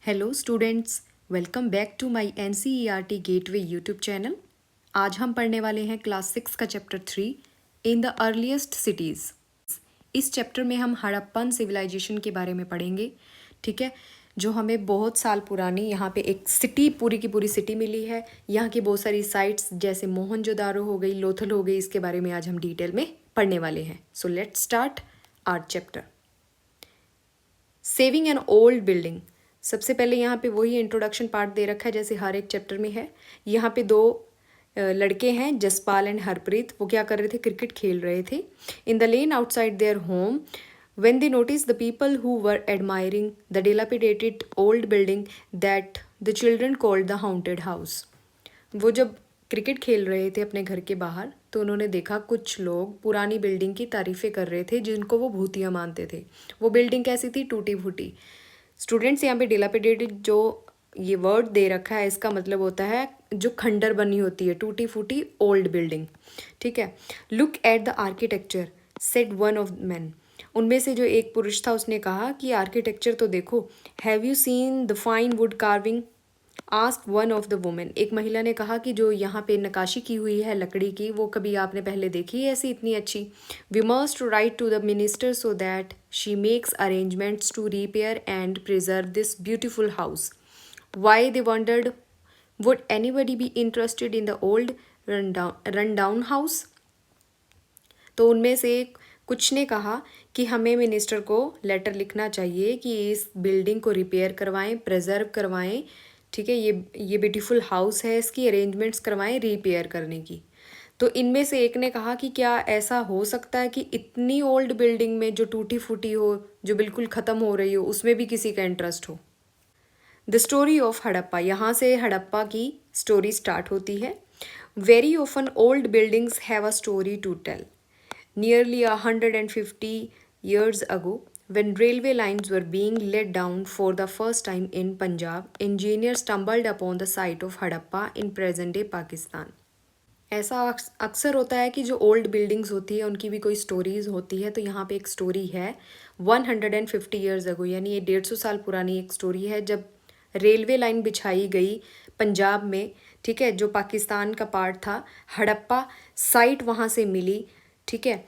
Hello students, welcome back to my NCERT gateway YouTube channel. आज हम पढ़ने वाले हैं क्लास 6 का chapter 3 in the earliest cities. इस चैप्टर में हम हड़प्पन सिविलाइजेशन के बारे में पढ़ेंगे, ठीक है। जो हमें बहुत साल पुरानी यहाँ पे एक सिटी, पूरी की पूरी सिटी मिली है। यहाँ की बहुत सारी साइट्स जैसे मोहनजोदारो हो गई, लोथल हो गई, इसके बारे में आज हम डिटेल में पढ़ने वाले हैं। So let's start our chapter. Saving an old building. सबसे पहले यहाँ पे वही इंट्रोडक्शन पार्ट दे रखा है जैसे हर एक चैप्टर में है। यहाँ पे दो लड़के हैं, जसपाल एंड हरप्रीत। वो क्या कर रहे थे? क्रिकेट खेल रहे थे। In the lane outside their home when they noticed the people who were admiring the dilapidated old building that the children called the haunted house। वो जब क्रिकेट खेल रहे थे अपने घर के बाहर, तो उन्होंने देखा कुछ लोग पुरानी बिल्डिंग की तारीफ़ें कर रहे थे जिनको वो भूतिया मानते थे। वो बिल्डिंग कैसी थी? टूटी फूटी। स्टूडेंट्स, यहाँ पे डिलापिडेटेड जो ये वर्ड दे रखा है, इसका मतलब होता है जो खंडर बनी होती है, टूटी फूटी ओल्ड बिल्डिंग, ठीक है। Look at the architecture said one of man. उनमें से जो एक पुरुष था उसने कहा कि आर्किटेक्चर तो देखो। Have you seen the fine wood carving? Ask one of the women. एक महिला ने कहा कि जो यहाँ पे नक्काशी की हुई है लकड़ी की, वो कभी आपने पहले देखी है ऐसी इतनी अच्छी? We must write to the minister so that she makes arrangements to repair and preserve this beautiful house. Why they wondered would anybody be interested in the old run down house. तो उनमें से कुछ ने कहा कि हमें minister को letter लिखना चाहिए कि इस बिल्डिंग को रिपेयर करवाएं, प्रिजर्व करवाएं, ठीक है। ये ब्यूटीफुल हाउस है, इसकी अरेंजमेंट्स करवाएं रिपेयर करने की। तो इनमें से एक ने कहा कि क्या ऐसा हो सकता है कि इतनी ओल्ड बिल्डिंग में जो टूटी फूटी हो, जो बिल्कुल ख़त्म हो रही हो, उसमें भी किसी का इंटरेस्ट हो। The story of Harappa. यहाँ से हड़प्पा की स्टोरी स्टार्ट होती है। Very often old buildings have a story to tell. Nearly 150 years ago, when railway lines were being laid down for the first time in Punjab, engineers stumbled upon the site of Hadappa in present-day Pakistan। ऐसा अक्सर होता है कि जो old buildings होती है उनकी भी कोई स्टोरीज होती है। तो यहाँ पे एक स्टोरी है 150 ईयर्स अगो, यानी ये 150 साल पुरानी एक स्टोरी है, जब रेलवे लाइन बिछाई गई पंजाब में, ठीक है, जो पाकिस्तान का पार्ट था। हड़प्पा साइट वहाँ से मिली, ठीक है।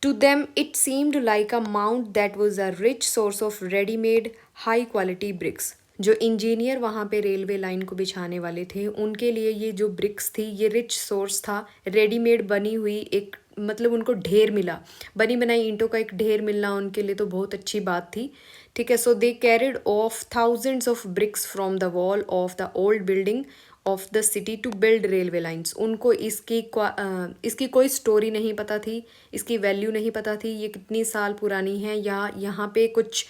To them it seemed like a mound that was a rich source of readymade high quality bricks. जो इंजीनियर वहाँ पे रेलवे लाइन को बिछाने वाले थे, उनके लिए ये जो ब्रिक्स थी ये रिच सोर्स था, रेडीमेड बनी हुई एक, मतलब उनको ढेर मिला, बनी बनाई ईंटों का एक ढेर मिलना उनके लिए तो बहुत अच्छी बात थी, ठीक है। So they carried off thousands of bricks from the wall of the old building of the city to build railway lines. उनको इसकी कोई स्टोरी नहीं पता थी, इसकी वैल्यू नहीं पता थी, ये कितनी साल पुरानी है या यहाँ पे कुछ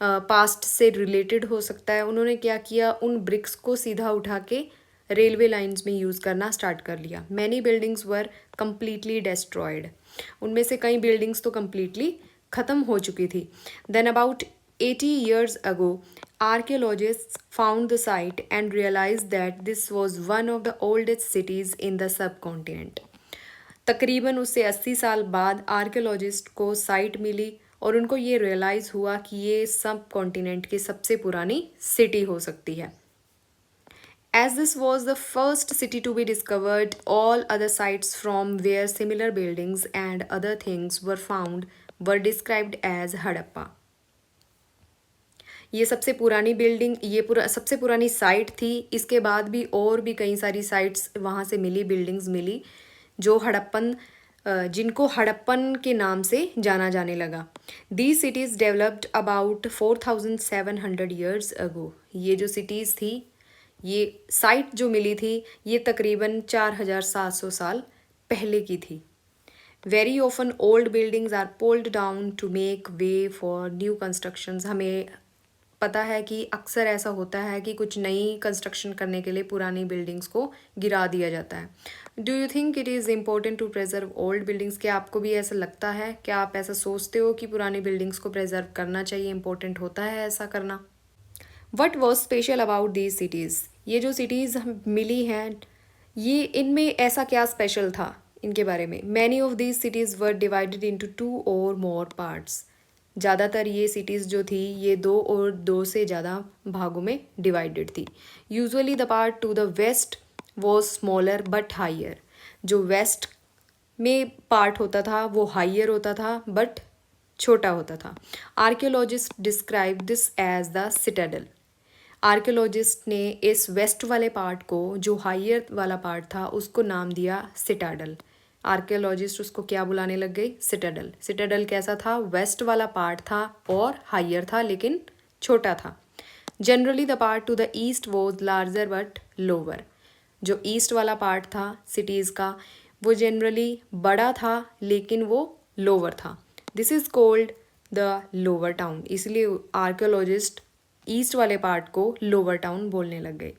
पास्ट से रिलेटेड हो सकता है। उन्होंने क्या किया, उन ब्रिक्स को सीधा उठा के रेलवे लाइन्स में यूज़ करना स्टार्ट कर लिया। Many buildings were completely destroyed. उनमें से कई बिल्डिंग्स तो कम्प्लीटली ख़त्म हो चुकी थी। Then about 80 years ago, archaeologists found the site and realized that this was one of the oldest cities in the subcontinent। तकरीबन उससे 80 साल बाद आर्कियोलॉजिस्ट को साइट मिली और उनको ये रियलाइज़ हुआ कि ये सब कॉन्टिनेंट की सबसे पुरानी सिटी हो सकती है। As this was the first city to be discovered, all other sites from where similar buildings and other things were found were described as Harappa. ये सबसे पुरानी बिल्डिंग, ये सबसे पुरानी साइट थी। इसके बाद भी और भी कई सारी साइट्स वहाँ से मिली, बिल्डिंग्स मिली जो हड़प्पन, जिनको हड़प्पन के नाम से जाना जाने लगा। These cities developed about 4700 years ago. ये जो सिटीज़ थी, ये साइट जो मिली थी, ये तकरीबन 4700 साल पहले की थी। Very often old buildings are pulled down to make way for new constructions. हमें पता है कि अक्सर ऐसा होता है कि कुछ नई कंस्ट्रक्शन करने के लिए पुरानी बिल्डिंग्स को गिरा दिया जाता है। Do you think it is important to preserve old buildings? क्या आपको भी ऐसा लगता है? क्या आप ऐसा सोचते हो कि पुरानी बिल्डिंग्स को प्रिजर्व करना चाहिए, इम्पोर्टेंट होता है ऐसा करना? What was special about these cities? ये जो सिटीज़ मिली हैं, ये इनमें ऐसा क्या स्पेशल था इनके बारे में? Many of these cities were divided into 2 or more parts. ज़्यादातर ये सिटीज़ जो थी ये 2 और 2 से ज़्यादा भागों में डिवाइडेड थी। Usually the part to the west was smaller but higher. जो वेस्ट में पार्ट होता था वो हाइयर होता था बट छोटा होता था। Archaeologist describe this as the citadel. Archaeologist ने इस वेस्ट वाले पार्ट को, जो हाइयर वाला पार्ट था, उसको नाम दिया सिटाडल। आर्कियोलॉजिस्ट उसको क्या बुलाने लग गई? सिटाडल। सिटाडल कैसा था? वेस्ट वाला पार्ट था और हाइयर था लेकिन छोटा था। Generally the part to the east was larger but lower. जो ईस्ट वाला पार्ट था सिटीज़ का वो जनरली बड़ा था लेकिन वो लोअर था। This is cold the lower town. इसलिए आर्कियोलॉजिस्ट ईस्ट वाले पार्ट को लोअर टाउन बोलने लग गए।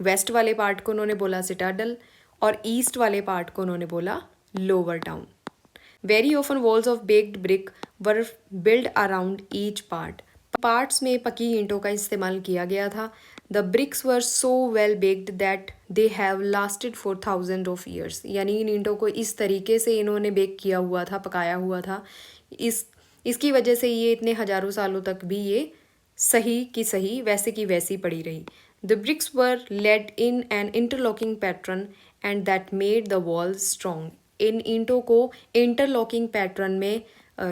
वेस्ट वाले पार्ट को उन्होंने बोला सिटाडल और ईस्ट वाले पार्ट को उन्होंने बोला lower town. Very often walls of baked brick were build around each part. Parts में पकी ईंटों का इस्तेमाल किया गया था। The bricks were so well baked that they have lasted for thousand of years. यानी इन ईंटों को इस तरीके से इन्होंने बेक किया हुआ था, पकाया हुआ था, इसकी वजह से ये इतने हज़ारों सालों तक भी ये सही की सही, वैसे की वैसी पड़ी रही। The bricks were laid in an interlocking pattern and that made the walls strong. इन ईंटों को इंटरलॉकिंग पैटर्न में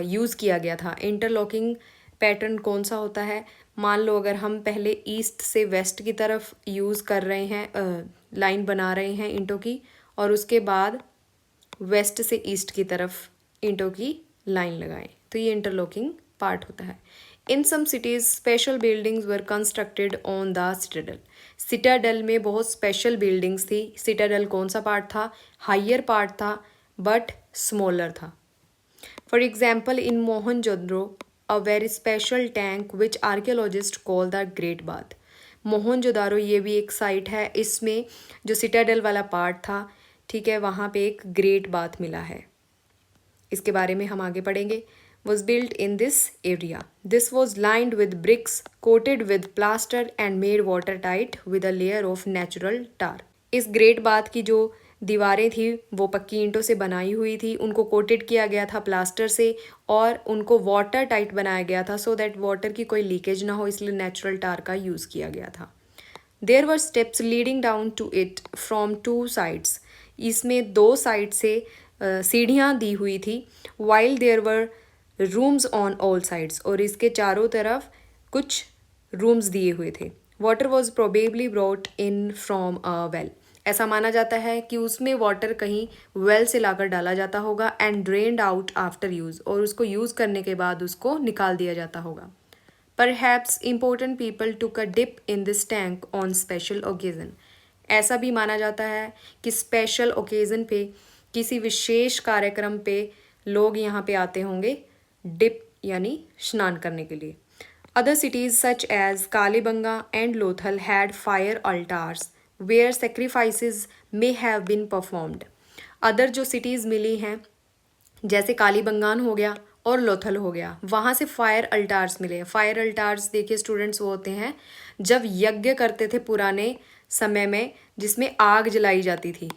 यूज़ किया गया था। इंटरलॉकिंग पैटर्न कौन सा होता है? मान लो अगर हम पहले ईस्ट से वेस्ट की तरफ यूज़ कर रहे हैं, लाइन बना रहे हैं ईंटों की, और उसके बाद वेस्ट से ईस्ट की तरफ ईंटों की लाइन लगाएं, तो ये इंटरलॉकिंग पार्ट होता है। In some cities special buildings were constructed on the citadel. Citadel में बहुत स्पेशल बिल्डिंग्स थी। सिटाडल कौन सा पार्ट था? हाइयर पार्ट था बट स्मॉलर था। For example in Mohenjodaro a very special tank which archaeologist call the great bath. Mohenjodaro ये भी एक साइट है, इसमें जो सिटाडल वाला पार्ट था, ठीक है, वहाँ पे एक ग्रेट बाथ मिला है। इसके बारे में हम आगे पढ़ेंगे। was built in this area. This was lined with bricks coated with plaster and made watertight with a layer of natural tar. इस ग्रेट बाथ की जो दीवारें थी वो पक्की ईंटों से बनाई हुई थी, उनको कोटेड किया गया था प्लास्टर से और उनको वाटर टाइट बनाया गया था सो दैट वाटर की कोई लीकेज ना हो, इसलिए नेचुरल टार का यूज़ किया गया था। There were steps leading down to it from 2 sides. इसमें 2 साइड से सीढ़ियाँ दी हुई थी। While there were rooms on all sides, और इसके चारों तरफ कुछ रूम्स दिए हुए थे। Water was probably brought in from a well. ऐसा माना जाता है कि उसमें वाटर कहीं वेल से लाकर डाला जाता होगा and drained out after use, और उसको यूज़ करने के बाद उसको निकाल दिया जाता होगा। Perhaps important people took a dip in this tank on special occasion. ऐसा भी माना जाता है कि स्पेशल ओकेज़न पे, किसी विशेष कार्यक्रम पे लोग यहाँ पे आते होंगे डिप यानी स्नान करने के लिए। Other cities such as Kalibanga and Lothal had fire altars where sacrifices may have been performed. Other जो सिटीज़ मिली हैं जैसे कालीबंगान हो गया और लोथल हो गया, वहाँ से फायर अल्टार्स मिले। फायर अल्टार्स देखिए स्टूडेंट्स, वो होते हैं जब यज्ञ करते थे पुराने समय में जिसमें आग जलाई जाती थी,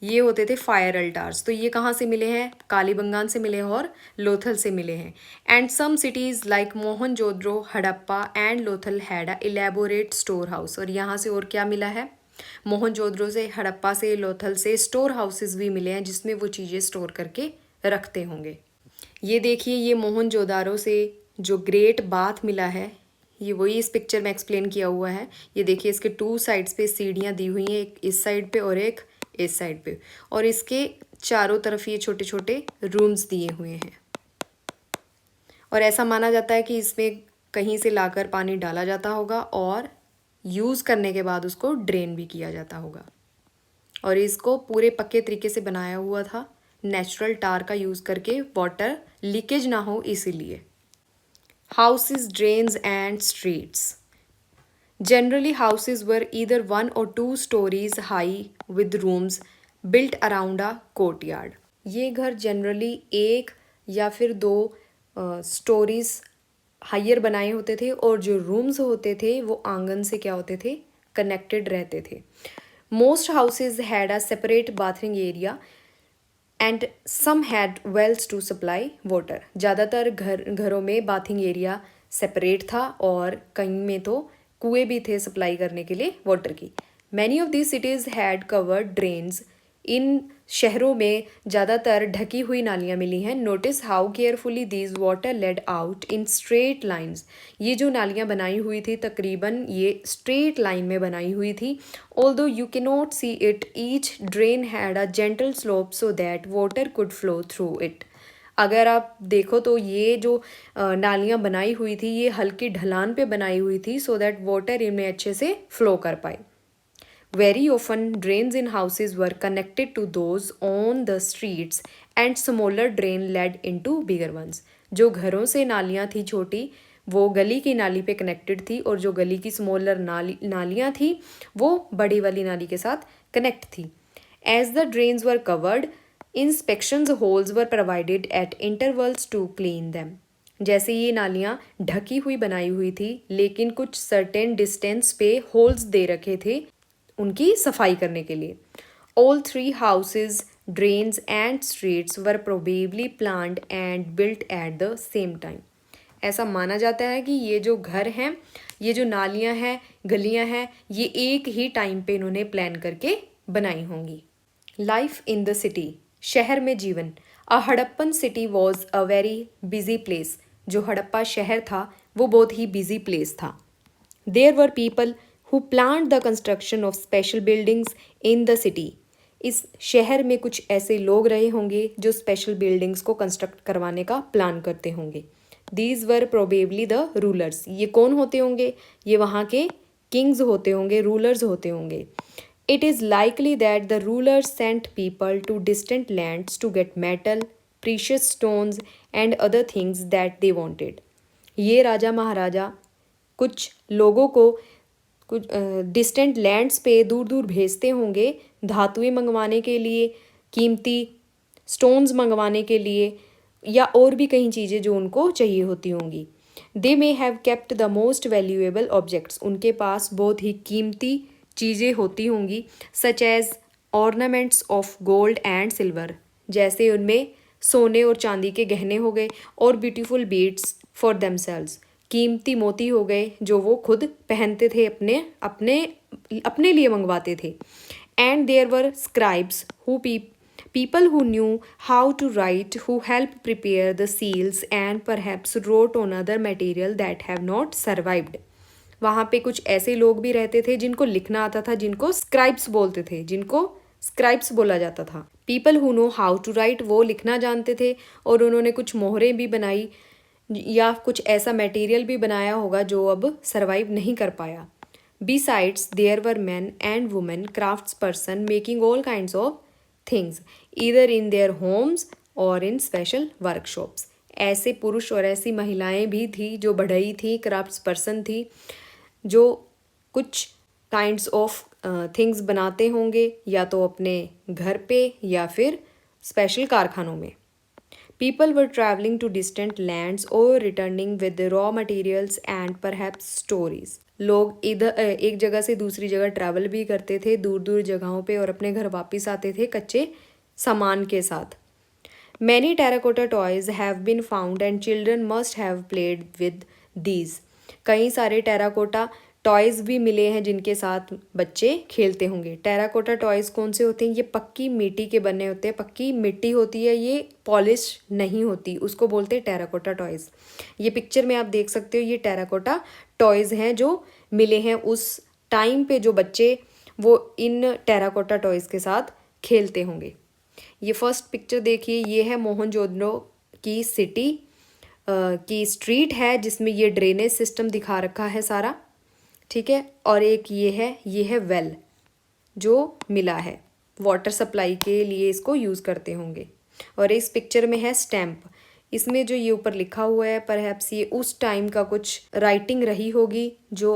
ये होते थे फायर अल्टार्स। तो ये कहाँ से मिले हैं? कालीबंगान से मिले हैं और लोथल से मिले हैं। And some cities like Mohenjodaro, Harappa and Lothal had a elaborate store house. और यहाँ से और क्या मिला है? मोहनजोदड़ो से, हड़प्पा से, लोथल से स्टोर हाउसेस भी मिले हैं जिसमें वो चीज़ें स्टोर करके रखते होंगे। ये देखिए, ये मोहनजोदारो से जो ग्रेट बाथ मिला है, ये वही इस पिक्चर में एक्सप्लेन किया हुआ है। ये देखिए, इसके 2 साइड्स पे सीढ़ियाँ दी हुई हैं, एक इस साइड पे और एक इस साइड पे, और इसके चारों तरफ ये छोटे छोटे रूम्स दिए हुए हैं। और ऐसा माना जाता है कि इसमें कहीं से लाकर पानी डाला जाता होगा और यूज़ करने के बाद उसको ड्रेन भी किया जाता होगा। और इसको पूरे पक्के तरीके से बनाया हुआ था, नेचुरल टार का यूज़ करके, वाटर लीकेज ना हो इसीलिए। Houses, drains and streets. Generally, houses were either 1 or 2 stories high with rooms built around a courtyard. ये घर जनरली 1 या फिर 2 स्टोरीज हाइयर बनाए होते थे और जो रूम्स होते थे वो आंगन से क्या होते थे? कनेक्टेड रहते थे। Most houses had a separate bathroom area and some had wells to supply water. ज़्यादातर घरों में बाथिंग एरिया सेपरेट था और कहीं में तो कुएं भी थे सप्लाई करने के लिए वाटर की। Many of these cities had covered drains. इन शहरों में ज़्यादातर ढकी हुई नालियाँ मिली हैं। Notice how carefully these water laid out in straight lines. ये जो नालियाँ बनाई हुई थी तकरीबन ये स्ट्रेट लाइन में बनाई हुई थी। Although you can not see it, each drain had a gentle slope so that water could flow through it. अगर आप देखो तो ये जो नालियाँ बनाई हुई थी ये हल्की ढलान पे बनाई हुई थी सो दैट वाटर इनमें अच्छे से फ्लो कर पाए। Very often, drains in houses were connected to those on the streets and smaller drain led into bigger ones. जो घरों से नालियाँ थी छोटी वो गली की नाली पे कनेक्टेड थी और जो गली की स्मॉलर नालियाँ थी वो बड़ी वाली नाली के साथ कनेक्ट थी। As the drains were covered, inspections holes were provided at intervals to clean them. जैसे ये नालियाँ ढकी हुई बनाई हुई थी लेकिन कुछ सर्टेन डिस्टेंस पे होल्स दे रखे थे उनकी सफाई करने के लिए। All three houses, drains and streets were probably planned and built at the same time. ऐसा माना जाता है कि ये जो घर हैं, ये जो नालियाँ हैं, गलियाँ हैं, ये एक ही टाइम पे इन्होंने प्लान करके बनाई होंगी। लाइफ इन द सिटी, शहर में जीवन। A Harappan city was a very busy place. जो हड़प्पा शहर था वो बहुत ही बिजी प्लेस था। There were people who planned the construction of special buildings in the city. इस शहर में कुछ ऐसे लोग रहे होंगे जो स्पेशल बिल्डिंग्स को कंस्ट्रक्ट करवाने का प्लान करते होंगे। These were probably the rulers. ये कौन होते होंगे? ये वहाँ के किंग्स होते होंगे, रूलर्स होते होंगे। It is likely that the rulers sent people to distant lands to get metal, precious stones and other things that they wanted. ये राजा महाराजा कुछ लोगों को कुछ डिस्टेंट लैंड्स पे दूर दूर भेजते होंगे धातुएं मंगवाने के लिए, कीमती स्टोन्स मंगवाने के लिए या और भी कई चीज़ें जो उनको चाहिए होती होंगी। They may have kept the most valuable objects. उनके पास बहुत ही कीमती चीज़ें होती होंगी such as ornaments of gold and silver. जैसे उनमें सोने और चांदी के गहने हो गए और ब्यूटीफुल बीड्स फॉर देमसेल्व्स। कीमती मोती हो गए जो वो खुद पहनते थे, अपने अपने अपने लिए मंगवाते थे। And there were scribes who people who knew how to write, who helped prepare the seals and perhaps wrote on other material that have not survived. वहाँ पे कुछ ऐसे लोग भी रहते थे जिनको लिखना आता था, जिनको स्क्राइब्स बोलते थे, जिनको स्क्राइब्स बोला जाता था। People who know how to write, वो लिखना जानते थे और उन्होंने कुछ मोहरें भी बनाई या कुछ ऐसा मटेरियल भी बनाया होगा जो अब सरवाइव नहीं कर पाया। Besides, there were men and women craftsperson making all kinds of things, either in their homes or in special workshops. ऐसे पुरुष और ऐसी महिलाएं भी थी जो बढ़ई थी, क्राफ्ट्स पर्सन थी, जो कुछ काइंड्स ऑफ थिंग्स बनाते होंगे या तो अपने घर पे या फिर स्पेशल कारखानों में। People were traveling to distant lands or returning with the raw materials and perhaps stories. लोग इधर एक जगह से दूसरी जगह ट्रैवल भी करते थे, दूर दूर जगहों पे, और अपने घर वापस आते थे कच्चे सामान के साथ। Many terracotta toys have been found and children must have played with these. कई सारे टेराकोटा टॉयज़ भी मिले हैं जिनके साथ बच्चे खेलते होंगे। टेराकोटा टॉयज़ कौन से होते हैं? ये पक्की मिट्टी के बने होते हैं, पक्की मिट्टी होती है, ये पॉलिश नहीं होती, उसको बोलते हैं टेराकोटा टॉयज़। ये पिक्चर में आप देख सकते हो, ये टेराकोटा टॉयज़ हैं जो मिले हैं उस टाइम पे, जो बच्चे वो इन टेराकोटा टॉयज़ के साथ खेलते होंगे। ये फर्स्ट पिक्चर देखिए, ये है मोहनजोदड़ो की सिटी की स्ट्रीट है जिसमें ये ड्रेनेज सिस्टम दिखा रखा है सारा, ठीक है। और एक ये है वेल जो मिला है, वाटर सप्लाई के लिए इसको यूज़ करते होंगे। और इस पिक्चर में है स्टैम्प, इसमें जो ये ऊपर लिखा हुआ है परहैप्स ये उस टाइम का कुछ राइटिंग रही होगी जो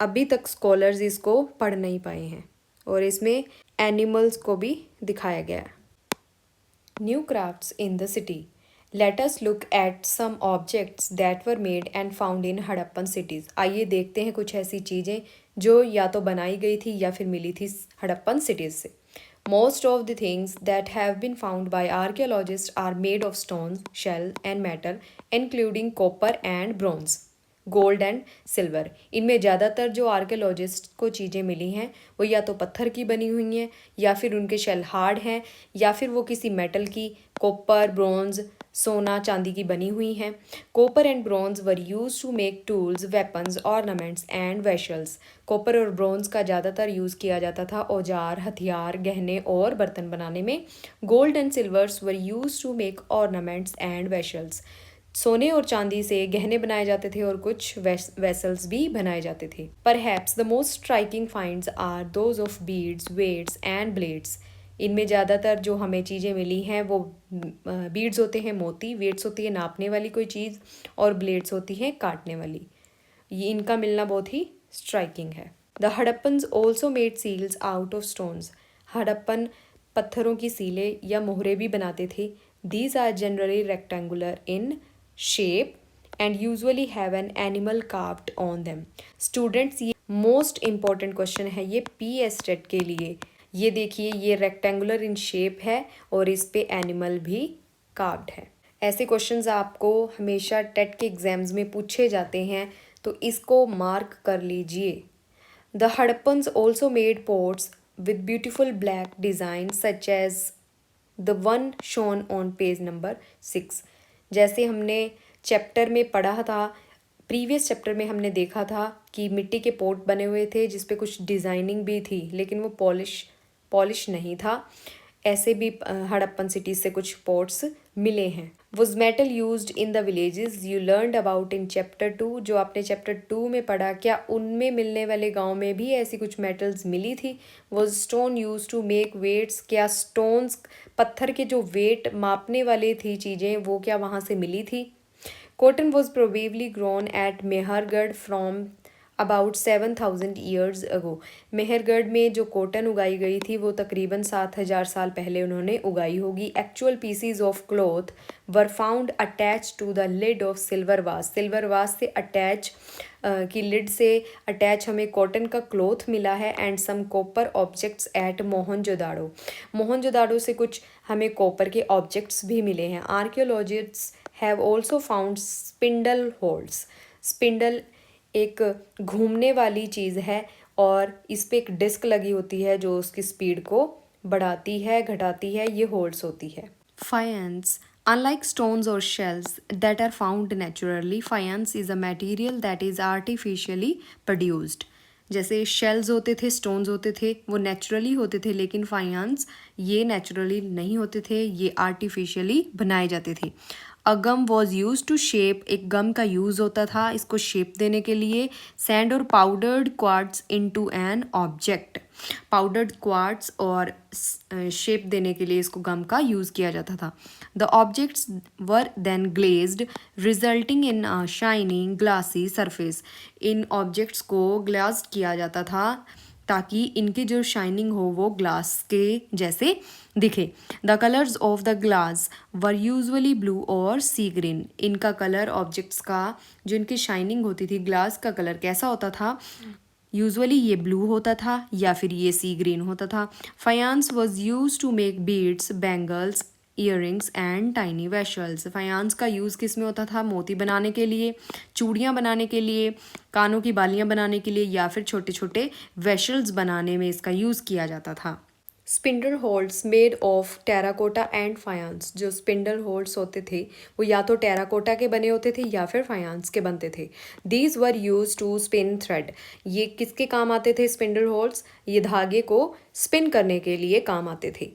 अभी तक स्कॉलर्स इसको पढ़ नहीं पाए हैं। और इसमें एनिमल्स को भी दिखाया गया है। New crafts in the city. Let us look at some objects that were made and found in Harappan cities. आइए देखते हैं कुछ ऐसी चीज़ें जो या तो बनाई गई थी या फिर मिली थी हड़प्पन सिटीज़ से। Most of the things that have been found by archaeologists are made of stone, shell, and metal, including copper and bronze, gold and silver. इनमें ज़्यादातर जो आर्कियोलॉजिस्ट को चीज़ें मिली हैं वो या तो पत्थर की बनी हुई हैं, या फिर उनके शेल हार्ड हैं, या फिर वो किसी मेटल की, कॉपर, ब्रॉन्ज, सोना, चांदी की बनी हुई हैं। Copper and bronze were used to make tools, weapons, ornaments and vessels. Copper और ब्रॉन्ज का ज़्यादातर यूज़ किया जाता था औजार, हथियार, गहने और बर्तन बनाने में। Gold and silvers were used to make ornaments and vessels. सोने और चांदी से गहने बनाए जाते थे और कुछ वेसल्स भी बनाए जाते थे। Perhaps the most striking finds are those of beads, weights and blades. इनमें ज़्यादातर जो हमें चीज़ें मिली हैं वो बीड्स होते हैं मोती, वेट्स होती है नापने वाली कोई चीज़, और ब्लेड्स होती हैं काटने वाली। ये इनका मिलना बहुत ही स्ट्राइकिंग है। The Harappans also made seals out of stones. Harappan पत्थरों की सीलें या मोहरे भी बनाते थे। These are generally rectangular in shape and usually have an animal carved on them. Students, ये मोस्ट इम्पॉर्टेंट क्वेश्चन है ये PS टेट के लिए। ये देखिए, ये रेक्टेंगुलर इन शेप है और इस पे एनिमल भी कार्व्ड है। ऐसे क्वेश्चंस आपको हमेशा टेट के एग्जाम्स में पूछे जाते हैं, तो इसको मार्क कर लीजिए। The Harappans also made pots with beautiful black design such as the one shown on page number 6। जैसे हमने चैप्टर में पढ़ा था, प्रीवियस चैप्टर में हमने देखा था कि मिट्टी के पोट बने हुए थे जिस पे कुछ डिज़ाइनिंग भी थी, लेकिन वो पॉलिश नहीं था। ऐसे भी हड़प्पन सिटीज से कुछ पोट्स मिले हैं। Was metal used in the villages you learned about in chapter 2। जो आपने चैप्टर 2 में पढ़ा, क्या उनमें मिलने वाले गांव में भी ऐसी कुछ मेटल्स मिली थी। Was stone used to make weights. क्या स्टोन्स, पत्थर के जो वेट मापने वाले थी चीज़ें, वो क्या वहाँ से मिली थी। Cotton was probably grown at Mehrgarh from about 7000 years ago. Mehrgarh में जो कॉटन उगाई गई थी वो तकरीबन 7000 साल पहले उन्होंने उगाई होगी। Actual pieces of cloth were found attach to the lid of silver vase. Silver vase से अटैच की लिड से अटैच हमें कॉटन का क्लॉथ मिला है। And some copper objects at Mohenjodaro. Mohenjodaro से कुछ हमें कॉपर के ऑब्जेक्ट्स भी मिले हैं। Archaeologists have also found spindle holes. Spindle एक घूमने वाली चीज़ है और इस पे एक डिस्क लगी होती है जो उसकी स्पीड को बढ़ाती है, घटाती है, ये होल्स होती है। फायंस, unlike stones or shells that are found naturally, faience is a material that is artificially produced. जैसे शेल्स होते थे, स्टोन्स होते थे, वो नेचुरली होते थे, लेकिन फाइंस ये नेचुरली नहीं होते थे, ये आर्टिफिशियली बनाए जाते थे। अ गम वॉज यूज टू शेप। एक गम का यूज़ होता था इसको शेप देने के लिए। सैंड और powdered quartz into an object. Powdered quartz और शेप देने के लिए इसको गम का यूज़ किया जाता था। The objects were then glazed resulting in a shining glassy surface. इन ऑब्जेक्ट्स को ग्लास किया जाता था ताकि इनकी जो शाइनिंग हो वो ग्लास के जैसे दिखे। The colours of the glass were usually blue और सी ग्रीन। इनका कलर, ऑब्जेक्ट्स का जो इनकी शाइनिंग होती थी, ग्लास का कलर कैसा होता था, यूजुअली ये ब्लू होता था या फिर ये सी ग्रीन होता था। Faience was used to make beads, bangles, earrings and tiny vessels. Faience का यूज़ किस में होता था, मोती बनाने के लिए, चूड़ियाँ बनाने के लिए, कानों की बालियाँ बनाने के लिए, या फिर छोटे छोटे वेशल्स बनाने में इसका यूज़ किया जाता था। Spindle holds made of terracotta and faience. जो स्पिंडल होल्ड्स होते थे वो या तो टेराकोटा के बने होते थे या फिर फायांस के बनते थे। These were used to spin thread. ये किसके काम आते थे स्पिंडल होल्ड्स, ये धागे को स्पिन करने के लिए काम आते थे।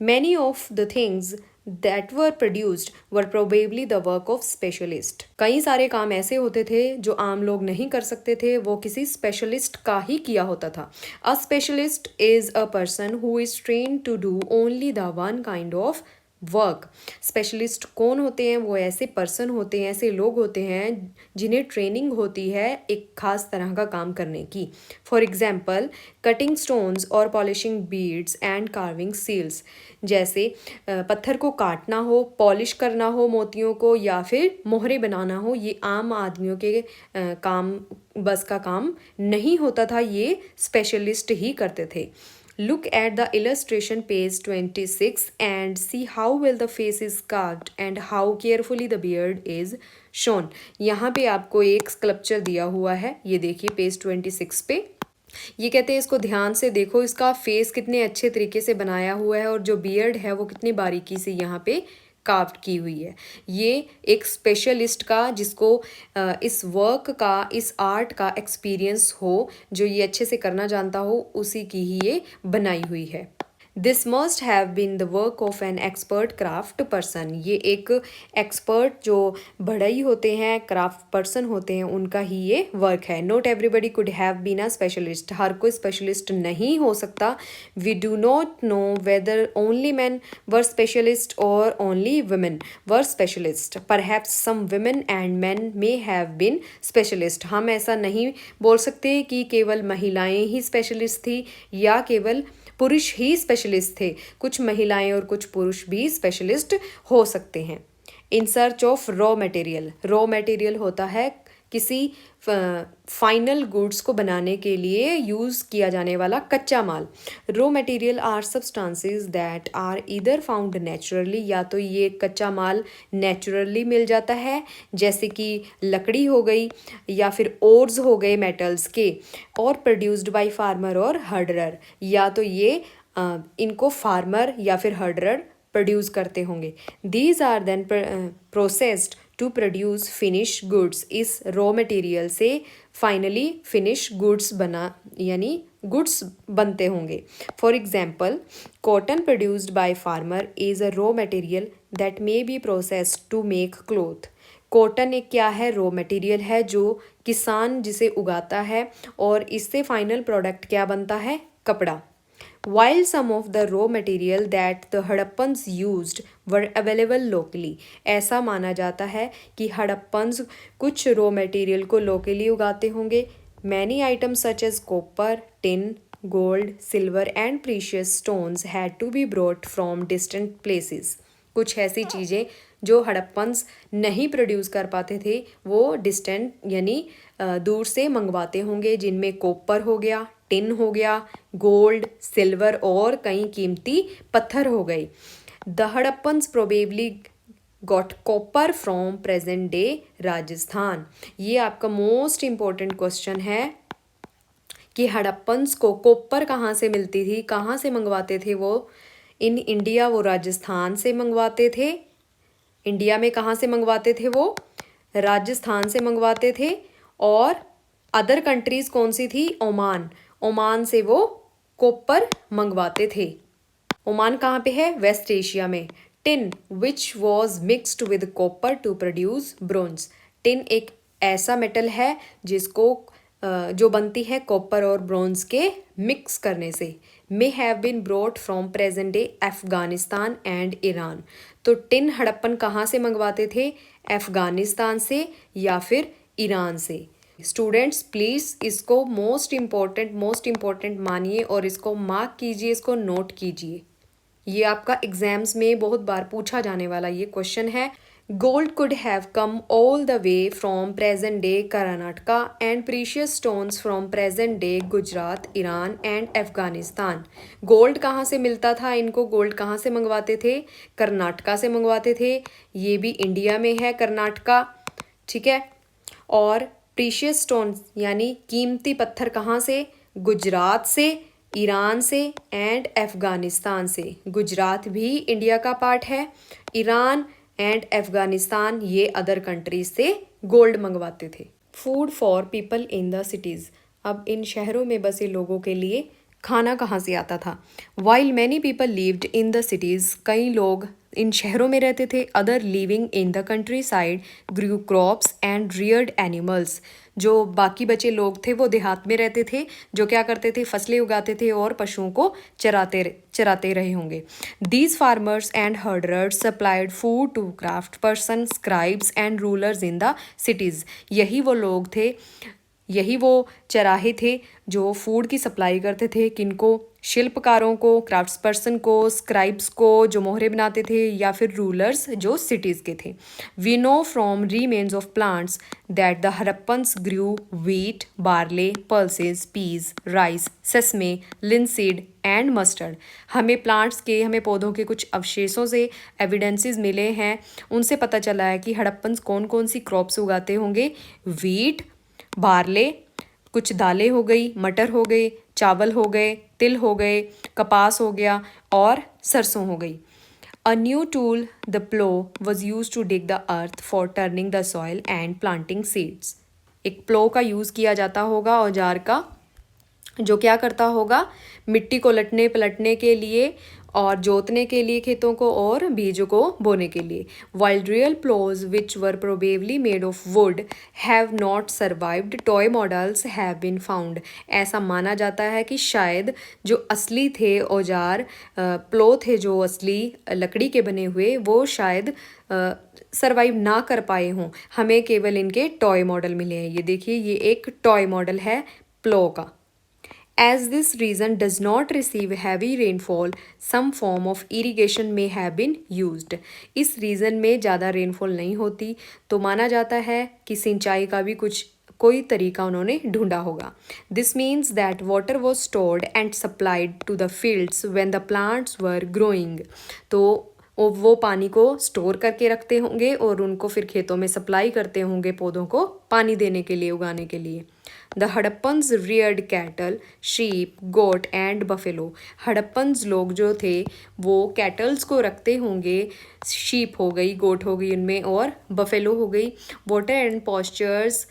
Many of the things that were produced were probably the work of specialist. कई सारे काम ऐसे होते थे जो आम लोग नहीं कर सकते थे, वो किसी स्पेशलिस्ट का ही किया होता था। A specialist is a person who is trained to do only the one kind of work. Specialist कौन होते हैं, वो ऐसे पर्सन होते हैं, ऐसे लोग होते हैं जिन्हें ट्रेनिंग होती है एक खास तरह का काम करने की। फॉर एग्जाम्पल कटिंग स्टोन्स और polishing beads and carving seals. जैसे पत्थर को काटना हो, पॉलिश करना हो मोतियों को, या फिर मोहरे बनाना हो, ये आम आदमियों के काम बस का काम नहीं होता था, ये स्पेशलिस्ट ही करते थे। Look at the illustration page 26 and see how well the face is carved and how carefully the beard is shown. यहाँ पे आपको एक स्कल्पचर दिया हुआ है, ये देखिए पेज 26 पे। ये कहते हैं इसको ध्यान से देखो, इसका फेस कितने अच्छे तरीके से बनाया हुआ है और जो बियर्ड है वो कितनी बारीकी से यहाँ पे कार्व्ड की हुई है। ये एक स्पेशलिस्ट का, जिसको इस वर्क का, इस आर्ट का एक्सपीरियंस हो, जो ये अच्छे से करना जानता हो, उसी की ही ये बनाई हुई है। This must have been the work of an expert craft person. ये एक एक्सपर्ट जो बढ़ई होते हैं, क्राफ्ट पर्सन होते हैं, उनका ही ये वर्क है। Not everybody could have been a specialist. हर कोई स्पेशलिस्ट नहीं हो सकता। We do not know whether only men were specialist और only women were specialist. Perhaps some women and men may have been specialist. हम ऐसा नहीं बोल सकते कि केवल महिलाएं ही स्पेशलिस्ट थी या केवल पुरुष ही स्पेशलिस्ट थे। कुछ महिलाएं और कुछ पुरुष भी स्पेशलिस्ट हो सकते हैं। In search of raw material. Raw material होता है किसी फाइनल गुड्स को बनाने के लिए यूज़ किया जाने वाला कच्चा माल। Raw material are substances that are either found naturally, या तो ये कच्चा माल नेचुरली मिल जाता है, जैसे कि लकड़ी हो गई या फिर ओर्स हो गए मेटल्स के, और प्रोड्यूस्ड बाय फार्मर और हर्डरर, या तो ये इनको फार्मर या फिर हर्डरर प्रोड्यूस करते होंगे। These are then processed to produce finish goods. इस रॉ मटेरियल से फाइनली फिनिश गुड्स बना, यानी गुड्स बनते होंगे। For example, cotton produced by farmer is a raw material that may be processed to make cloth. Cotton एक क्या है? Raw material है जो किसान जिसे उगाता है, और इससे फाइनल प्रोडक्ट क्या बनता है? कपड़ा। While some of the raw material that the Harappans used were available locally, ऐसा माना जाता है कि हड़प्पन्स कुछ रॉ मटेरियल को लोकली उगाते होंगे। Many items such as copper, tin, gold, silver and precious stones had to be brought from distant places. कुछ ऐसी चीज़ें जो हड़प्पन्स नहीं प्रोड्यूस कर पाते थे, वो डिस्टेंट यानी दूर से मंगवाते होंगे, जिनमें कॉपर हो गया, टिन हो गया, गोल्ड, सिल्वर और कई कीमती पत्थर हो गए। The Harappans probably got copper from present day Rajasthan. ये आपका मोस्ट इम्पोर्टेंट क्वेश्चन है कि हड़प्पन्स को कॉपर कहाँ से मिलती थी, कहाँ से मंगवाते थे वो इन इंडिया? वो राजस्थान से मंगवाते थे। इंडिया में कहाँ से मंगवाते थे? वो राजस्थान से मंगवाते थे। और अदर कंट्रीज़ कौन सी थी? ओमान। ओमान से वो कॉपर मंगवाते थे। ओमान कहाँ पे है? वेस्ट एशिया में। Tin which was mixed with copper two produce bronze. Tin एक ऐसा मेटल है जिसको जो बनती है कॉपर और ब्रोंज के मिक्स करने से। May have been brought from present day Afghanistan and Iran. तो टिन हड़प्पन कहाँ से मंगवाते थे? अफ़गानिस्तान से या फिर ईरान से। स्टूडेंट्स प्लीज़ इसको मोस्ट इम्पॉर्टेंट मानिए और इसको मार्क कीजिए, इसको नोट कीजिए। ये आपका एग्जाम्स में बहुत बार पूछा जाने वाला ये क्वेश्चन है। Gold could have come all the way from present day Karnataka and precious stones from present day Gujarat, Iran and Afghanistan. Gold कहाँ से मिलता था इनको? गोल्ड कहाँ से मंगवाते थे? कर्नाटका से मंगवाते थे। ये भी इंडिया में है कर्नाटका, ठीक है। और प्रीशियस स्टोन्स यानी कीमती पत्थर कहाँ से? गुजरात से, ईरान से एंड अफ़गानिस्तान से। गुजरात भी इंडिया का पार्ट है। ईरान एंड अफ़गानिस्तान ये अदर कंट्रीज से गोल्ड मंगवाते थे। Food for people in the cities. अब इन शहरों में बसे लोगों के लिए खाना कहाँ से आता था? While many people lived in the cities, कई लोग इन शहरों में रहते थे। Other living in the countryside grew crops and reared animals. जो बाकी बचे लोग थे वो देहात में रहते थे, जो क्या करते थे? फसलें उगाते थे और पशुओं को चराते रहे होंगे। These farmers and herders supplied food to craft person, scribes and rulers in the cities. यही वो लोग थे, यही वो चराहे थे जो फूड की सप्लाई करते थे, किनको, शिल्पकारों को, क्राफ्ट्स पर्सन को, स्क्राइब्स को जो मोहरे बनाते थे, या फिर रूलर्स जो सिटीज़ के थे। We know from remains of plants that the Harappans grew wheat, barley, pulses, peas, rice, sesame, linseed and mustard. हमें पौधों के कुछ अवशेषों से एविडेंसेस मिले हैं, उनसे पता चला है कि हड़प्पन्स कौन कौन सी क्रॉप्स उगाते होंगे। व्हीट, बार्ले, कुछ दालें हो गई, मटर हो गए, चावल हो गए, तिल हो गए, कपास हो गया और सरसों हो गई। A new tool, the plow, was used to dig the earth for turning the soil and planting seeds. एक प्लो का यूज़ किया जाता होगा, औजार का, जो क्या करता होगा, मिट्टी को लटने पलटने के लिए और जोतने के लिए खेतों को और बीजों को बोने के लिए। While real plows which were probably made of wood have not survived, toy models have been found. ऐसा माना जाता है कि शायद जो असली थे औजार, प्लो थे जो असली लकड़ी के बने हुए, वो शायद सरवाइव ना कर पाए हों, हमें केवल इनके टॉय मॉडल मिले हैं। ये देखिए, ये एक टॉय मॉडल है प्लो का। As this region does not receive heavy rainfall, some form of irrigation may have been used. इस रीजन में ज़्यादा रेनफॉल नहीं होती, तो माना जाता है कि सिंचाई का भी कोई तरीका उन्होंने ढूंढा होगा। This means that water was stored and supplied to the fields when the plants were growing. तो वो पानी को स्टोर करके रखते होंगे और उनको फिर खेतों में सप्लाई करते होंगे पौधों को पानी देने के लिए, उगाने के लिए। The Harappans reared cattle, sheep, goat and buffalo. Harappans लोग जो थे वो कैटल्स को रखते होंगे, शीप हो गई, गोट हो गई उनमें, और बफेलो हो गई। Water and postures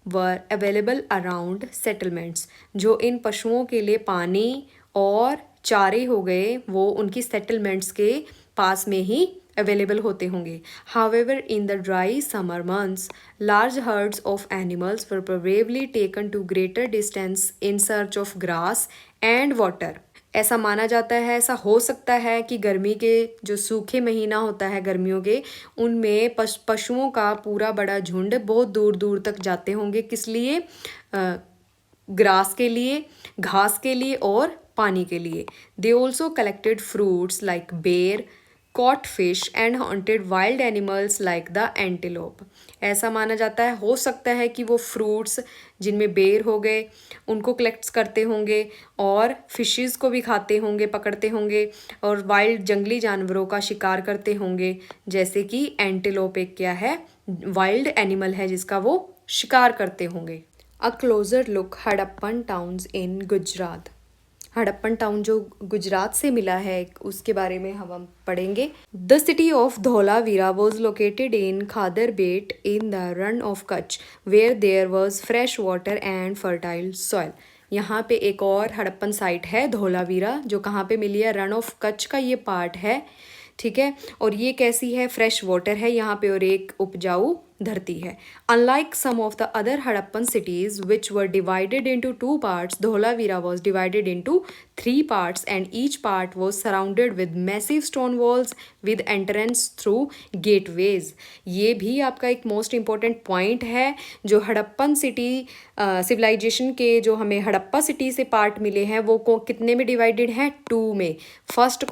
were available around settlements. जो इन पशुओं के लिए पानी और चारे हो गए, वो उनकी सेटलमेंट्स के पास में ही अवेलेबल होते होंगे। However, in the dry summer months, large herds of animals were probably taken to greater distance in search of grass and water. ऐसा माना जाता है, ऐसा हो सकता है कि गर्मी के जो सूखे महीना होता है गर्मियों के, उनमें पशुओं का पूरा बड़ा झुंड बहुत दूर दूर तक जाते होंगे। किस लिए? ग्रास के लिए, घास के लिए और पानी के लिए। They also collected fruits like bear, caught fish and hunted wild animals like the antelope. ऐसा माना जाता है, हो सकता है कि वो फ्रूट्स जिनमें बेर हो गए उनको कलेक्ट करते होंगे और फिशेस को भी खाते होंगे, पकड़ते होंगे, और वाइल्ड जंगली जानवरों का शिकार करते होंगे, जैसे कि एंटेलोप एक क्या है, वाइल्ड एनिमल है जिसका वो शिकार करते होंगे। A closer look Harappan towns in Gujarat. Harappan town जो गुजरात से मिला है उसके बारे में हम पढ़ेंगे। The city of Dholavira was located in Khadirbet in the Rann of Kutch where there was fresh water and fertile soil. यहाँ पे एक और हड़प्पन साइट है धौलावीरा, जो कहाँ पे मिली है, रन ऑफ कच्छ का ये पार्ट है, ठीक है। और ये कैसी है, फ्रेश वाटर है यहाँ पे और एक उपजाऊ धरती है। Unlike some of the other Harappan cities which were divided into 2 parts, Dholavira was divided into 3 parts and each part was surrounded with massive stone walls with entrance through gateways. ये भी आपका एक मोस्ट इंपॉर्टेंट पॉइंट है। जो Harappan city civilisation के जो हमें Harappa city से पार्ट मिले हैं वो कितने में डिवाइडेड हैं, 2 में। फर्स्ट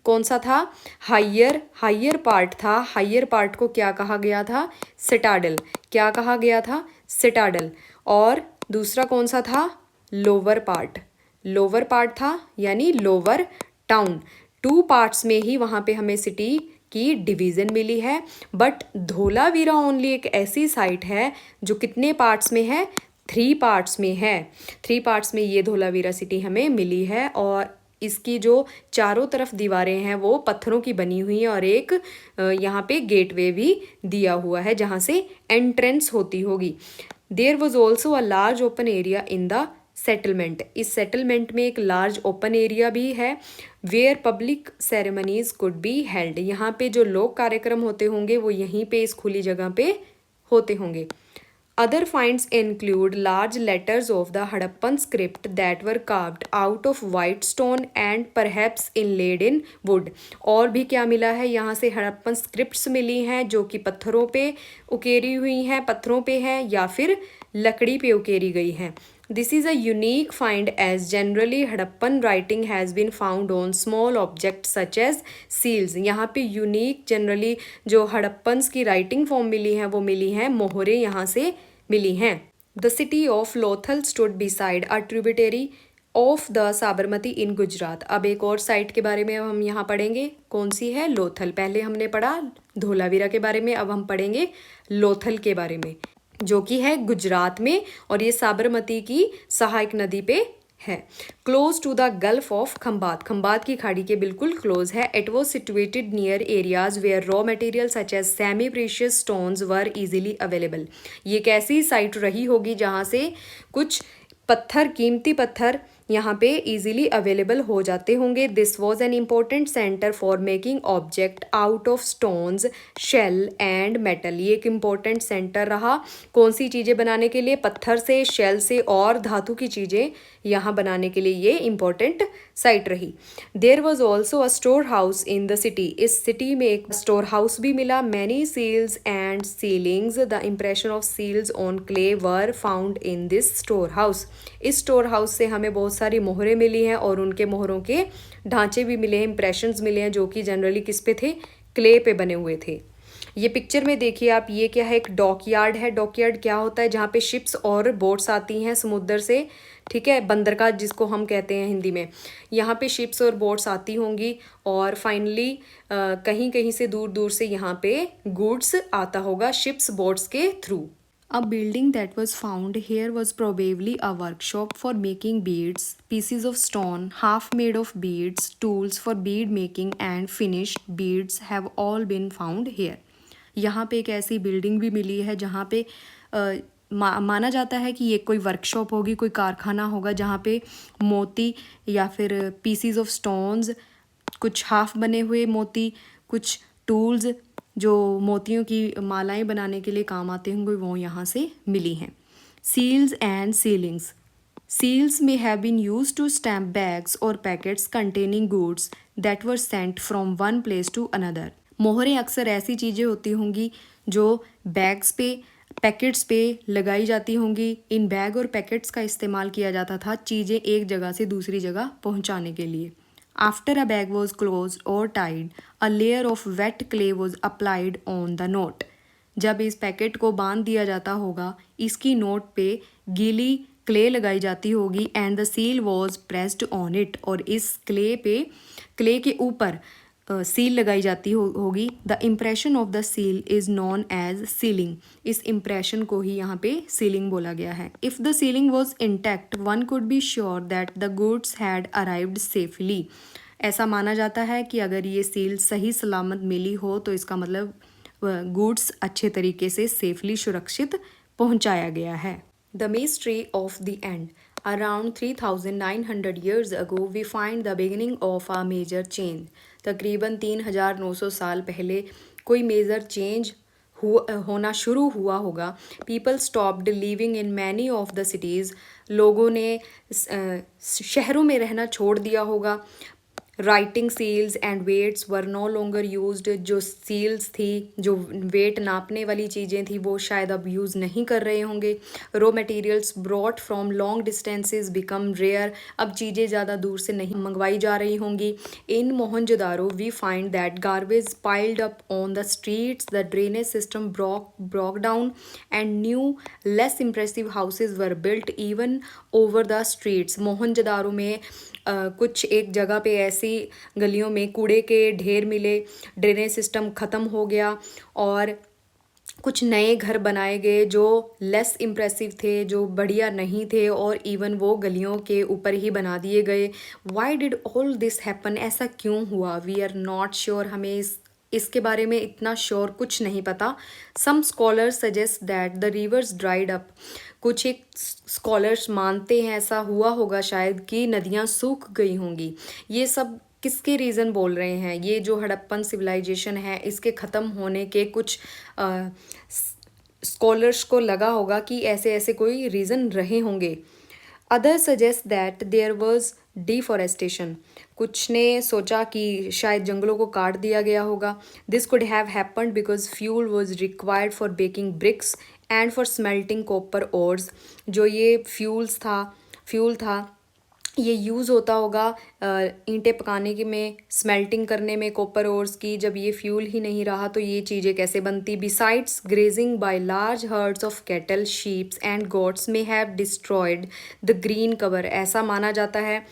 कौन सा था, हायर पार्ट था। हायर पार्ट को क्या कहा गया था, सिटाडल। क्या कहा गया था, सिटाडल। और दूसरा कौन सा था, लोअर पार्ट था, यानी लोअर टाउन। 2 पार्ट्स में ही वहाँ पे हमें सिटी की डिवीज़न मिली है। बट धौलावीरा ओनली एक ऐसी साइट है जो कितने पार्ट्स में है, 3 पार्ट्स में है। 3 पार्ट्स में ये धौलावीरा सिटी हमें मिली है और इसकी जो चारों तरफ दीवारें हैं वो पत्थरों की बनी हुई हैं और एक यहाँ पे गेटवे भी दिया हुआ है जहाँ से एंट्रेंस होती होगी। There was also a large open area in the settlement. इस सेटलमेंट में एक लार्ज ओपन एरिया भी है where public ceremonies could be held. यहाँ पे जो लोक कार्यक्रम होते होंगे वो यहीं पे इस खुली जगह पे होते होंगे। Other finds include large letters of the Harappan script that were carved out of white stone and perhaps inlaid in wood. और भी क्या मिला है यहाँ से, हड़प्पन स्क्रिप्ट्स मिली हैं जो कि पत्थरों पे उकेरी हुई हैं, पत्थरों पे हैं या फिर लकड़ी पे उकेरी गई हैं. This is a unique find as generally Harappan writing has been found on small objects such as seals. यहाँ पे यूनिक जनरली जो हड़प्पन्स की राइटिंग फॉर्म मिली हैं वो मिली हैं मोहरे यहाँ से मिली हैं. The city of Lothal stood beside a tributary of the Sabarmati in Gujarat. अब एक और साइट के बारे में अब हम यहाँ पढ़ेंगे. कौन सी है? लोथल. पहले हमने पढ़ा धोलावीरा के बारे में, अब हम पढ़ेंगे लोथल के बारे में जो कि है गुजरात में और ये साबरमती की सहायक नदी पे है. Close to the Gulf of Khambhat. Khambhat की खाड़ी के बिल्कुल क्लोज है. It was situated near areas where raw material such as semi precious stones were easily available. ये एक ऐसी साइट रही होगी जहाँ से कुछ पत्थर, कीमती पत्थर यहाँ पे इजीली अवेलेबल हो जाते होंगे. This was an important centre for making object out of stones, shell and metal. ये एक इम्पोर्टेंट सेंटर रहा. कौन सी चीज़ें बनाने के लिए? पत्थर से, शेल से और धातु की चीज़ें यहाँ बनाने के लिए ये इम्पोर्टेंट साइट रही. There was also a store house in the city. इस सिटी में एक स्टोर हाउस भी मिला. Many seals and sealings. The impression of seals on clay were found in this store house. इस स्टोर हाउस से हमें बहुत सारी मोहरें मिली हैं और उनके मोहरों के ढांचे भी मिले हैं, इंप्रेशंस मिले हैं जो कि जनरली किस पे थे? क्ले पे बने हुए थे. ये पिक्चर में देखिए आप, ये क्या है? एक डॉकयार्ड है. डॉकयार्ड क्या होता है? जहाँ पे शिप्स और बोट्स आती हैं समुद्र से, ठीक है, बंदरगाह जिसको हम कहते हैं हिंदी में. यहाँ पे शिप्स और बोट्स आती होंगी और फाइनली कहीं कहीं से दूर दूर से यहाँ पे गुड्स आता होगा शिप्स बोट्स के through. A building that was found here was probably a workshop for making beads, pieces of stone, half made of beads, tools for bead making and finished beads have all been found here. यहाँ पे एक ऐसी building भी मिली है जहाँ पे माना जाता है कि ये कोई वर्कशॉप होगी, कोई कारखाना होगा जहाँ पे मोती या फिर पीसीज ऑफ स्टोन्स, कुछ हाफ बने हुए मोती, कुछ टूल्स जो मोतियों की मालाएं बनाने के लिए काम आते होंगे वो यहाँ से मिली हैं. Seals and sealings. Seals may have been used to stamp bags or packets containing goods that were sent from one place to another. मोहरें अक्सर ऐसी चीज़ें होती होंगी जो बैग्स पे, पैकेट्स पे लगाई जाती होंगी. इन बैग और पैकेट्स का इस्तेमाल किया जाता था चीज़ें एक जगह से दूसरी जगह पहुंचाने के लिए. After a bag was closed or tied, a layer of wet clay was applied on the note. जब इस पैकेट को बांध दिया जाता होगा, इसकी नोट पे गीली क्ले लगाई जाती होगी and the seal was pressed on it. और इस क्ले के ऊपर सील लगाई जाती होगी. The impression of the seal is known as sealing. इस इम्प्रेशन को ही यहाँ पे सीलिंग बोला गया है. If the sealing was intact one could be sure that the goods had arrived safely. ऐसा माना जाता है कि अगर ये सील सही सलामत मिली हो तो इसका मतलब गुड्स अच्छे तरीके से सेफली सुरक्षित पहुँचाया गया है. The mystery of the end. Around 3,900 years ago, we find the beginning of a major change. तकरीबन 3,900 साल पहले कोई मेजर चेंज होना शुरू हुआ होगा. People stopped living in many of the cities. लोगों ने शहरों में रहना छोड़ दिया होगा. Writing seals and weights were no longer used. जो सील्स थी, जो वेट नापने वाली चीज़ें थी वो शायद अब यूज़ नहीं कर रहे होंगे. Raw materials brought from long distances become rare. अब चीज़ें ज़्यादा दूर से नहीं मंगवाई जा रही होंगी. In Mohenjodaro we find that garbage piled up on the streets. The drainage system broke down and new less impressive houses were built even over the streets. Mohenjodaro में कुछ एक जगह पे ऐसी गलियों में कूड़े के ढेर मिले, ड्रेनेज सिस्टम ख़त्म हो गया और कुछ नए घर बनाए गए जो लेस इम्प्रेसिव थे, जो बढ़िया नहीं थे और इवन वो गलियों के ऊपर ही बना दिए गए. Why did all this happen. ऐसा क्यों हुआ? We are not sure. हमें इसके बारे में इतना श्योर कुछ नहीं पता. Some scholars suggest that the rivers dried up. कुछ एक स्कॉलर्स मानते हैं ऐसा हुआ होगा शायद कि नदियाँ सूख गई होंगी. ये सब किसके रीज़न बोल रहे हैं? ये जो हड़प्पन सिविलाइजेशन है इसके ख़त्म होने के कुछ स्कॉलर्स को लगा होगा कि ऐसे ऐसे कोई रीज़न रहे होंगे। Other suggest that there was deforestation, कुछ ने सोचा कि शायद जंगलों को काट दिया गया होगा। This could have happened because fuel was required for baking bricks and for smelting copper ores. जो ये फ्यूल था ये यूज़ होता होगा ईंटें पकाने के में, स्मेल्टिंग करने में कॉपर ओर्स की। जब ये फ्यूल ही नहीं रहा तो ये चीज़ें कैसे बनती। Besides grazing by large hertz of cattle, sheeps and goats may have destroyed the green cover. ऐसा माना जाता है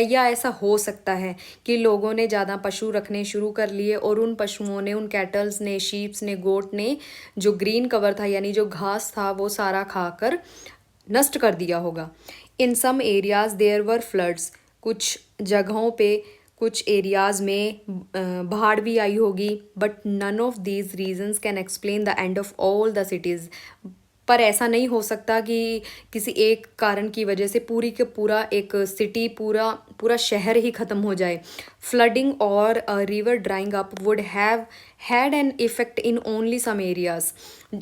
या ऐसा हो सकता है कि लोगों ने ज़्यादा पशु रखने शुरू कर लिए और उन पशुओं ने, उन कैटल्स ने, शीप्स ने, गोट ने जो ग्रीन कवर था यानी जो घास था वो सारा खाकर नष्ट कर दिया होगा। In some areas there were floods, कुछ जगहों पे, कुछ एरियाज़ में बाढ़ भी आई होगी। But none of these reasons can explain the end of all the cities. पर ऐसा नहीं हो सकता कि किसी एक कारण की वजह से पूरी के पूरा एक सिटी, पूरा शहर ही ख़त्म हो जाए। फ्लडिंग और river drying up would have had an effect in only some areas.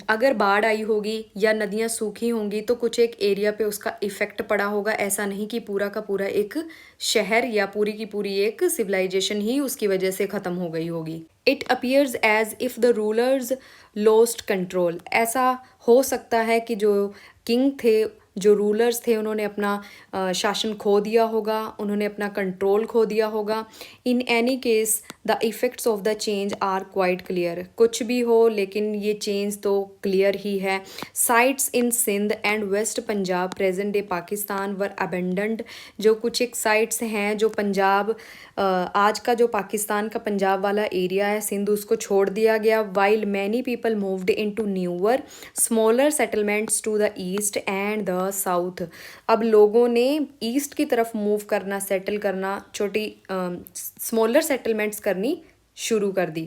अगर बाढ़ आई होगी या नदियाँ सूखी होंगी तो कुछ एक एरिया पे उसका इफ़ेक्ट पड़ा होगा, ऐसा नहीं कि पूरा का पूरा एक शहर या पूरी की पूरी एक सिविलाइजेशन ही उसकी वजह से ख़त्म हो गई होगी। It appears as if the rulers lost control, ऐसा हो सकता है कि जो किंग थे, जो रूलर्स थे, उन्होंने अपना शासन खो दिया होगा, उन्होंने अपना कंट्रोल खो दिया होगा। In any case the effects of the change are quite clear, कुछ भी हो लेकिन ये चेंज तो क्लियर ही है। Sites in Sindh and west Punjab present day Pakistan were abandoned, जो कुछ एक साइट्स हैं जो पंजाब, आज का जो पाकिस्तान का पंजाब वाला एरिया है सिंध, उसको छोड़ दिया गया। While many people moved into newer smaller settlements to the east and the south, अब लोगों ने ईस्ट की तरफ मूव करना, सेटल करना, छोटी स्मॉलर सेटलमेंट्स करनी शुरू कर दी।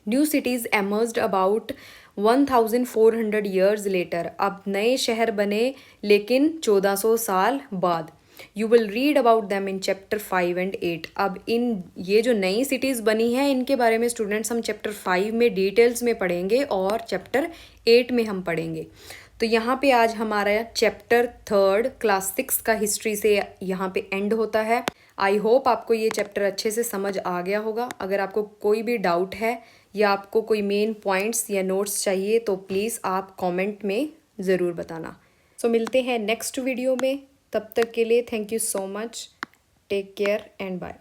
New cities emerged about 1400 years later, अब नए शहर बने लेकिन 1400 साल बाद। You will read about them in chapter 5 and 8। अब इन ये जो नई सिटीज़ बनी हैं इनके बारे में स्टूडेंट्स हम चैप्टर 5 में डिटेल्स में पढ़ेंगे और चैप्टर 8 में हम पढ़ेंगे। तो यहाँ पे आज हमारा चैप्टर 3 क्लास 6 का हिस्ट्री से यहाँ पे एंड होता है। आई होप आपको ये चैप्टर अच्छे से समझ आ गया होगा। अगर आपको कोई भी डाउट है या आपको कोई मेन पॉइंट्स या नोट्स चाहिए तो प्लीज़ आप कमेंट में ज़रूर बताना। सो मिलते हैं नेक्स्ट वीडियो में, तब तक के लिए thank you so much, take care and bye.